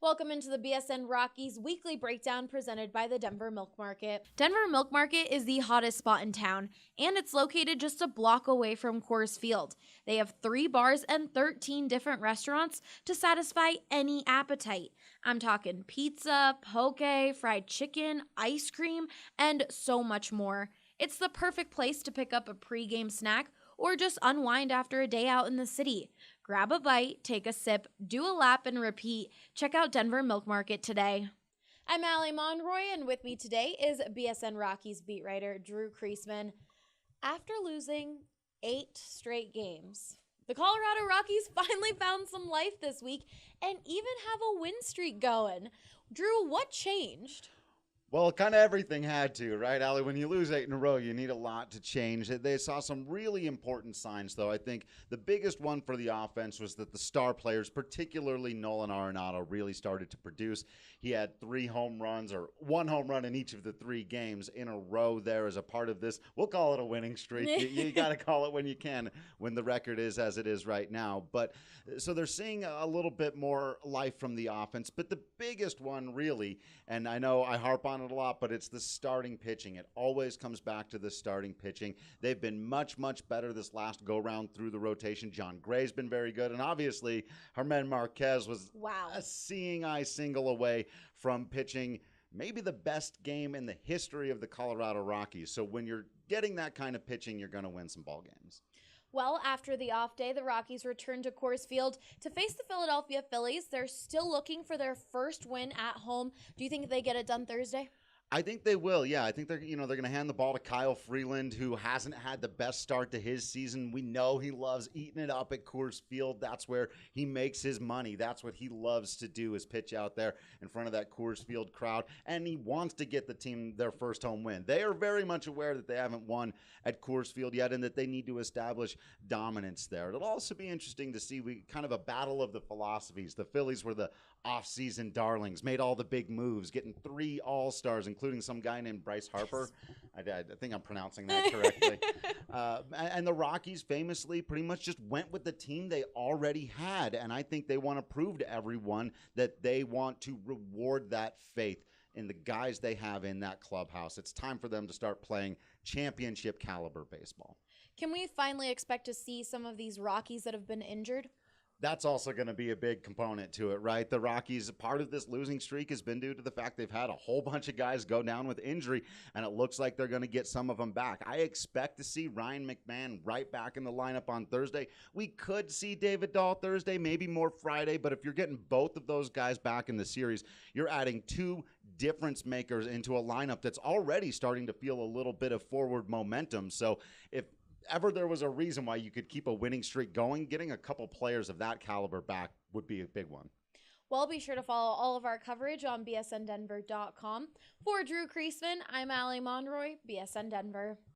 Welcome into the BSN Rockies Weekly Breakdown presented by the Denver Milk Market. Denver Milk Market is the hottest spot in town, and it's located just a block away from Coors Field. They have 3 bars and 13 different restaurants to satisfy any appetite. I'm talking pizza, poke, fried chicken, ice cream, and so much more. It's the perfect place to pick up a pregame snack or just unwind after a day out in the city. Grab a bite, take a sip, do a lap, and repeat. Check out Denver Milk Market today. I'm Allie Monroy, and with me today is BSN Rockies beat writer Drew Creasman. After losing 8 straight games, the Colorado Rockies finally found some life this week and even have a win streak going. Drew, what changed? Well, kind of everything had to, right, Allie? When you lose 8 in a row, you need a lot to change. They saw some really important signs, though. I think the biggest one for the offense was that the star players, particularly Nolan Arenado, really started to produce. He had 3 home runs, or 1 home run in each of the 3 games in a row there as a part of this. We'll call it a winning streak. You got to call it when you can, when the record is as it is right now. But so they're seeing a little bit more life from the offense. But the biggest one, really, and I know I harp on it a lot, but it's the starting pitching. It always comes back to the starting pitching. They've been much better this last go-round through the rotation. John Gray's been very good, and obviously Germán Marquez was a seeing-eye single away from pitching maybe the best game in the history of the Colorado Rockies. So when you're getting that kind of pitching, you're going to win some ball games. Well, after the off day, the Rockies returned to Coors Field to face the Philadelphia Phillies. They're still looking for their first win at home. Do you think they get it done Thursday? I think they will. Yeah, I think they're going to hand the ball to Kyle Freeland, who hasn't had the best start to his season. We know he loves eating it up at Coors Field. That's where he makes his money. That's what he loves to do, is pitch out there in front of that Coors Field crowd. And he wants to get the team their first home win. They are very much aware that they haven't won at Coors Field yet and that they need to establish dominance there. It'll also be interesting to see kind of a battle of the philosophies. The Phillies were the off-season darlings, made all the big moves, getting 3 All-Stars, including some guy named Bryce Harper. I think I'm pronouncing that correctly. And the Rockies famously pretty much just went with the team they already had, and I think they want to prove to everyone that they want to reward that faith in the guys they have in that clubhouse. It's time for them to start playing championship caliber baseball. Can we finally expect to see some of these Rockies that have been injured? That's also going to be a big component to it, right? The Rockies, part of this losing streak has been due to the fact they've had a whole bunch of guys go down with injury, and it looks like they're going to get some of them back. I expect to see Ryan McMahon right back in the lineup on Thursday. We could see David Dahl Thursday, maybe more Friday, but if you're getting both of those guys back in the series, you're adding 2 difference makers into a lineup that's already starting to feel a little bit of forward momentum. So if ever there was a reason why you could keep a winning streak going, getting a couple players of that caliber back would be a big one. Well, be sure to follow all of our coverage on bsndenver.com. For Drew Creasman, I'm Allie Monroy, BSN Denver.